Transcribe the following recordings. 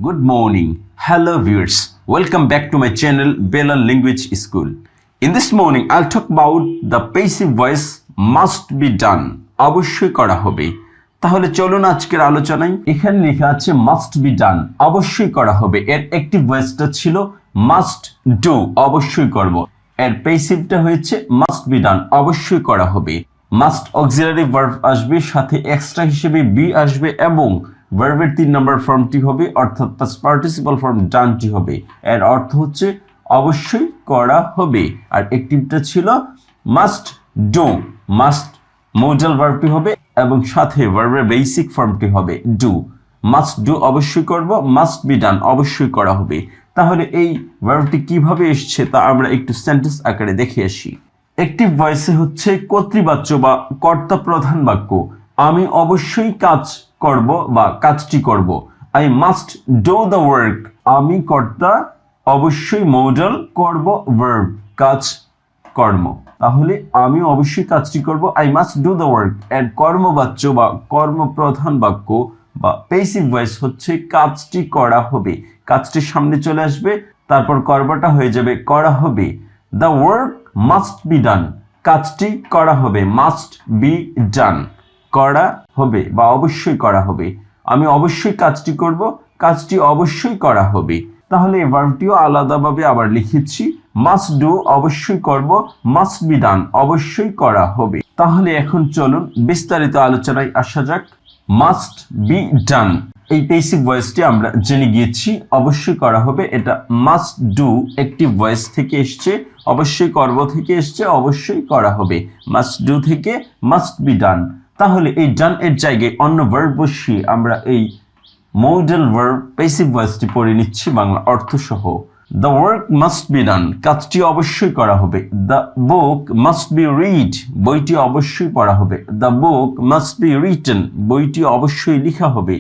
Good morning. Hello viewers. Welcome back to my channel Belal Language School. In this morning I'll talk about the passive voice must be done. অবশ্যই করা হবে। তাহলে চলুন আজকের আলোচনায়। এখানে লেখা আছে must be done, অবশ্যই করা হবে। এর অ্যাক্টিভ ভয়েসটা ছিল must do, অবশ্যই করব। এর প্যাসিভটা হয়েছে must be done, অবশ্যই করা হবে। must অক্সিলারি ভার্ব আসবে, সাথে এক্সট্রা হিসেবে বি আসবে এবং ভার্বের 3 নম্বর ফর্মটি হবে অর্থাৎ পাস্ট পার্টিসিপাল ফর্ম ডানটি হবে। এর অর্থ হচ্ছে অবশ্যই করা হবে। আর অ্যাক্টিভটা ছিল মাস্ট ডু, মাস্ট মডাল ভার্বটি হবে এবং সাথে ভার্বের বেসিক ফর্মটি হবে ডু। মাস্ট ডু অবশ্যই করব, মাস্ট বি ডান অবশ্যই করা হবে। তাহলে এই ভার্বটি কিভাবে এসছে তা আমরা একটু সেন্টেন্স আকারে দেখে আসি। অ্যাক্টিভ ভয়েসে হচ্ছে কর্তৃবাচ্য বা কর্তা প্রধান বাক্য। আমি অবশ্যই কাজ করব বা কাজটি করব। I must do the work, আমি কর্তা, অবশ্যই মডাল, করব ভার্ব কাজ কর্ম। তাহলে আমি অবশ্যই কাজটি করব, I must do the work. এর কর্মবাচ্য বা কর্মপ্রধান বাক্য বা প্যাসিভ ভয়েস হচ্ছে কাজটি করা হবে। কাজটি সামনে চলে আসবে, তারপর করবাটা হয়ে যাবে করা হবে। The work must be done, কাজটি করা হবে, মাস্ট বি ডান, করা হবে বা অবশ্যই করা হবে। আমি অবশ্যই কাজটি করব, কাজটি অবশ্যই করা হবে। তাহলে এই ভার্বটিও আলাদাভাবে আবার লিখেছি, মাস্ট ডু অবশ্যই করব, মাস্ট বি ডান অবশ্যই করা হবে। তাহলে এখন চলুন বিস্তারিত আলোচনায় আসা যাক। মাস্ট বি ডান এই প্যাসিভ ভয়েসটি আমরা জেনে গিয়েছি, অবশ্যই করা হবে। এটা মাস্ট ডু অ্যাক্টিভ ভয়েস থেকে এসছে, অবশ্যই করব থেকে এসছে, অবশ্যই করা হবে। মাস্ট ডু থেকে মাস্ট বি ডান। তাহলে এই ডান এর জায়গায় অন্য ভার্ব বসিয়ে আমরা এই মডাল ভার্ব প্যাসিভ ভয়েসটি পড়ে নিচ্ছি বাংলা অর্থ সহ। The work must be done, কাজটি অবশ্যই করা হবে। The book must B read, বইটি অবশ্যই পড়া হবে। The book must be written, বইটি অবশ্যই লেখা হবে।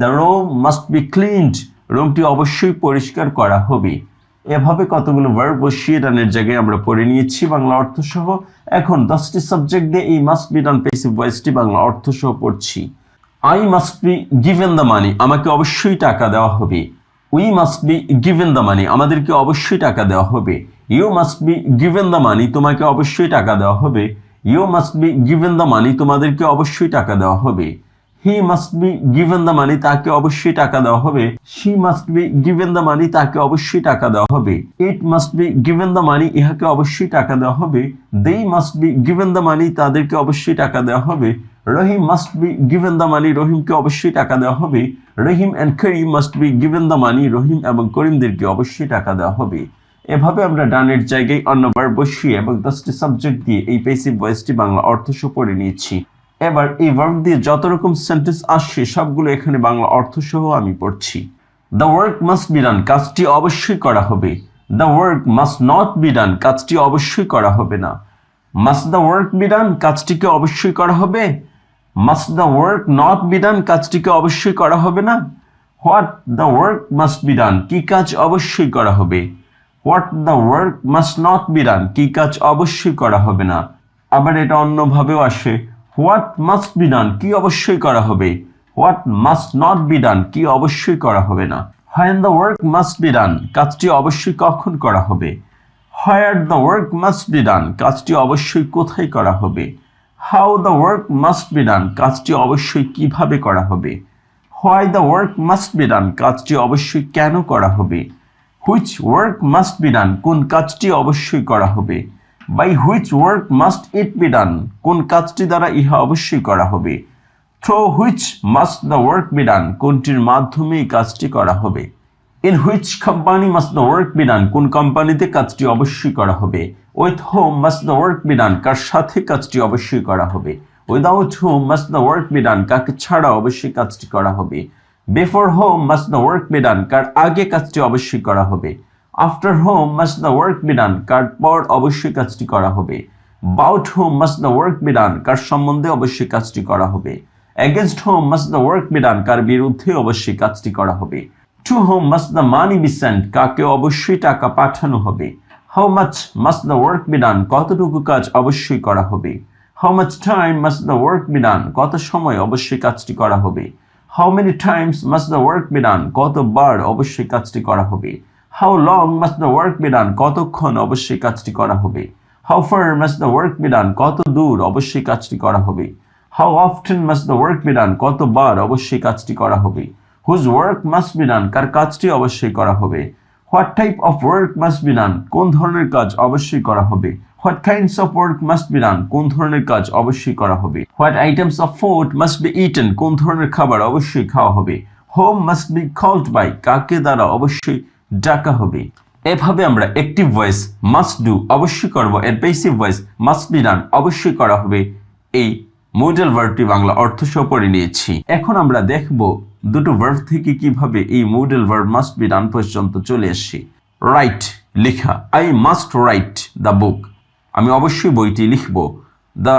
The room must be cleaned, রুমটি অবশ্যই পরিষ্কার করা হবে। এভাবে কতগুলো ভার্ব বসিয়ে ডানের জায়গায় আমরা পড়ে নিয়েছি বাংলা অর্থ সহ। এখন 10টি সাবজেক্ট দিয়ে এই মাস্ট বি ডান প্যাসিভ ভয়েসটি বাংলা অর্থ সহ পড়ছি। I must be given the money, আমাকে অবশ্যই টাকা দেওয়া হবে। We must be given the money, আমাদেরকে অবশ্যই টাকা দেওয়া হবে। You must be given the money, তোমাকে অবশ্যই টাকা দেওয়া হবে। You must be given the money, তোমাদেরকে অবশ্যই টাকা দেওয়া হবে। He must be given the money, তাকে অবশ্যই টাকা দেওয়া হবে। She must be given the money, তাকে অবশ্যই টাকা দেওয়া হবে। It must be given the money, ইহাকে অবশ্যই টাকা দেওয়া হবে। They must be given the money, তাদেরকে অবশ্যই টাকা দেওয়া হবে। Rahim must be given the money, রহিমকে অবশ্যই টাকা দেওয়া হবে। Rahim and Karim must be given the money, Rahim এবং করিমদেরকে অবশ্যই টাকা দেওয়া হবে। এভাবে আমরা ডানের জায়গায় অন্য ভার্ব বসিয়ে এবং 10টি সাবজেক্ট দিয়ে এই প্যাসিভ ভয়েসটি বাংলা অর্থ সহ পড়ে নিয়েছি। এবার এই ভার্ব দিয়ে যত রকম সেন্টেন্স আসছে সবগুলো এখানে বাংলা অর্থ সহ আমি পড়ছি। The work must be done, কাজটি অবশ্যই করা হবে। The work must not be done, কাজটি অবশ্যই করা হবে না। মাস্ট দ্য ওয়ার্ক বি ডান, কাজটিকে অবশ্যই করা হবে। Must the work not be ডান, কাজটিকে অবশ্যই করা হবে না। What the work must be done, কি কাজ অবশ্যই করা হবে। What the work must not be done, কি কাজ অবশ্যই করা হবে না। আবার এটা অন্যভাবেও আসে, হোয়াট মাস্ট বি ডান, কি অবশ্যই করা হবে। What must not be done, কি অবশ্যই করা হবে না। When the work must be done, কাজটি অবশ্যই কখন করা হবে। Where the work must be done, কাজটি অবশ্যই কোথায় করা হবে। How the work must be done, কাজটি অবশ্যই কিভাবে করা হবে। Why the work must be done, কাজটি অবশ্যই কেন করা হবে। Which work must be done, কোন কাজটি অবশ্যই করা হবে। By which work must it be done, কোন কাজটি দ্বারা ইহা অবশ্যই করা হবে। Through which must the work be done, কোনটির মাধ্যমে এই কাজটি করা হবে। In which company must the work be done, কোন কোম্পানিতে কাজটি অবশ্যই করা হবে। With whom must the work be done, কার সাথে কাজটি অবশ্যই করা হবে। Without whom must the work be done, কাকে ছাড়া অবশ্যই কাজটি করা হবে। Before whom must the work be done, কার আগে কাজটি অবশ্যই করা হবে। After whom must the work be done, কার পর অবশ্যই কাজটি করা হবে। About whom must the work be done, কার সম্বন্ধে অবশ্যই কাজটি করা হবে। Against whom must the work be done, কার বিরুদ্ধে অবশ্যই কাজটি করা হবে। To whom must the money be sent, কাকে অবশ্যই টাকা পাঠানো হবে। How much must the work be done, কতটুকু কাজ অবশ্যই করা হবে। How much time must the work be ডান, কত সময় অবশ্যই কাজটি করা হবে। How many times must the work be done? কতবার অবশ্যই কাজটি করা হবে। How long must the work be done? কতক্ষণ অবশ্যই কাজটি করা হবে। How far must the work be done? কত দূর অবশ্যই কাজটি করা হবে। How often must the work be done? কতবার অবশ্যই কাজটি করা হবে। Whose work must be done? কার কাজটি অবশ্যই করা হবে। What type of work must be done? কোন ধরনের কাজ অবশ্যই করা হবে। What kinds of work must be done? কোন ধরনের কাজ অবশ্যই করা হবে। What items of food must be eaten? কোন ধরনের খাবার অবশ্যই খাওয়া হবে। Whom must be called by? কাকে দ্বারা অবশ্যই ডাকা হবে। এভাবে আমরা অ্যাক্টিভ ভয়েস মাস্ট ডু অবশ্যই করব, এর প্যাসিভ ভয়েস মাস্ট বি ডান অবশ্যই করা হবে, এই মডেল ভার্বটি বাংলা অর্থ সহ পড়ে নিয়েছি। এখন আমরা দেখব দুটো ভার্ব থেকে কিভাবে এই model verb must be done পর্যন্ত চলে আসি। রাইট, লেখা। I must write the book, আমি অবশ্যই বইটি লিখব। The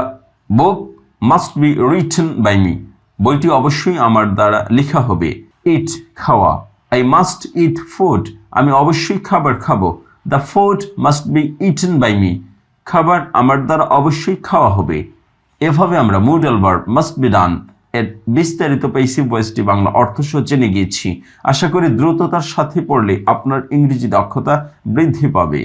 book must be written by me, বইটি অবশ্যই আমার দ্বারা লেখা হবে। ইট, খাওয়া। আই মাস্ট ইট ফুড, আমি অবশ্যই খাবার খাবো। The food must be eaten by me, খাবার আমার দ্বারা অবশ্যই খাওয়া হবে। এভাবে আমরা model verb must be done এর বিস্তারিত প্যাসিভ ভয়েসটি বাংলা অর্থ সহ জেনে গিয়েছি। আশা করি দ্রুততার সাথে পড়লে আপনার ইংরেজি দক্ষতা বৃদ্ধি পাবে।